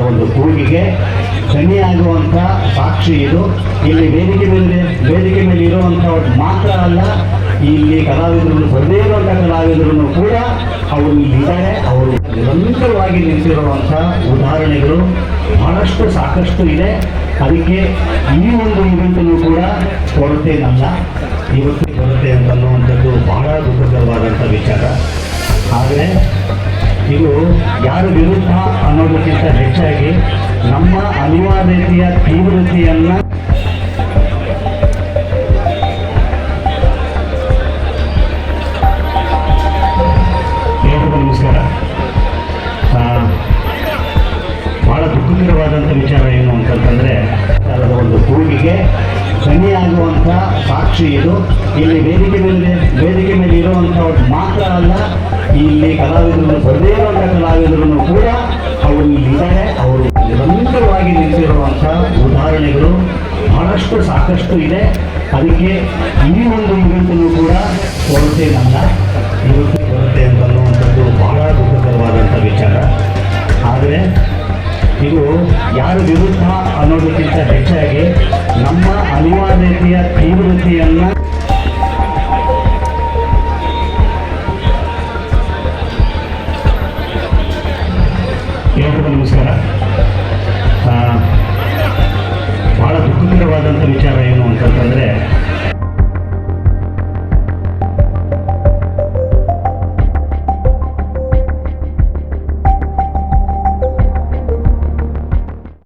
ಒಂದು ಕೂಗಿಗೆ ಧನಿಯಾಗುವಂಥ ಸಾಕ್ಷಿ ಇದು. ಇಲ್ಲಿ ವೇದಿಕೆ ಮೇಲೆ ಇರುವಂಥವ್ರು ಮಾತ್ರ ಅಲ್ಲ, ಇಲ್ಲಿ ಕಲಾವಿದರು ಬರದೇ ಇರುವಂಥ ಕಲಾವಿದರು ಕೂಡ ಅವರು ಇಲ್ಲಿದ್ದಾರೆ. ಅವರು ನಿರಂತರವಾಗಿ ನಿಂತಿರುವಂಥ ಉದಾಹರಣೆಗಳು ಬಹಳಷ್ಟು ಸಾಕಷ್ಟು ಇದೆ. ಅದಕ್ಕೆ ಈ ಒಂದು ಇವೆಂಟನ್ನು ಕೂಡ ಕೊರತೆನಲ್ಲ, ಇವತ್ತು ಕೊರತೆ ಅಂತನ್ನುವಂಥದ್ದು ಬಹಳ ದುಃಖಕರವಾದಂಥ ವಿಚಾರ. ಆದರೆ ಇದು ಯಾರ ವಿರುದ್ಧ ಅನ್ನೋದಕ್ಕಿಂತ ಹೆಚ್ಚಾಗಿ ನಮ್ಮ ಅನಿವಾರ್ಯತೆಯ ತೀವ್ರತೆಯನ್ನು ನಮಸ್ಕಾರ. ಬಹಳ ದುಃಖಕರವಾದಂಥ ವಿಚಾರ ಏನು ಅಂತಂತಂದರೆ, ಒಂದು ಕೂಗಿಗೆ ಧನಿಯಾಗುವಂಥ ಸಾಕ್ಷಿ ಇದು. ಇಲ್ಲಿ ವೇದಿಕೆ ಮೇಲೆ ಇರುವಂಥವ್ರು ಮಾತ್ರ ಅಲ್ಲ, ಇಲ್ಲಿ ಕಲಾವಿದರು ಬರದೇ ಇರುವಂಥ ಕಲಾವಿದರು ಕೂಡ ಅವರು ಇಲ್ಲಿದ್ದಾರೆ. ಅವರು ನಿರಂತರವಾಗಿ ನಿಂತಿರುವಂಥ ಉದಾಹರಣೆಗಳು ಬಹಳಷ್ಟು ಸಾಕಷ್ಟು ಇದೆ. ಅದಕ್ಕೆ ಈ ಒಂದು ಇವೆಂಟನ್ನು ಕೂಡ ಕೊರತೆನಲ್ಲ, ಇವತ್ತು ಕೊರತೆ ಅಂತನ್ನುವಂಥದ್ದು ಬಹಳ ದುಃಖಕರವಾದಂಥ ವಿಚಾರ. ಆದರೆ ಇದು ಯಾರ ವಿರುದ್ಧ ಅನ್ನೋದಕ್ಕಿಂತ ಹೆಚ್ಚಾಗಿ ನಮ್ಮ ಅನಿವಾರ್ಯತೆಯ ತೀವ್ರತೆಯನ್ನು ನಮಸ್ಕಾರ. ಬಹಳ ದುಃಖಕರವಾದಂಥ ವಿಚಾರ ಏನು ಅಂತಂತಂದರೆ,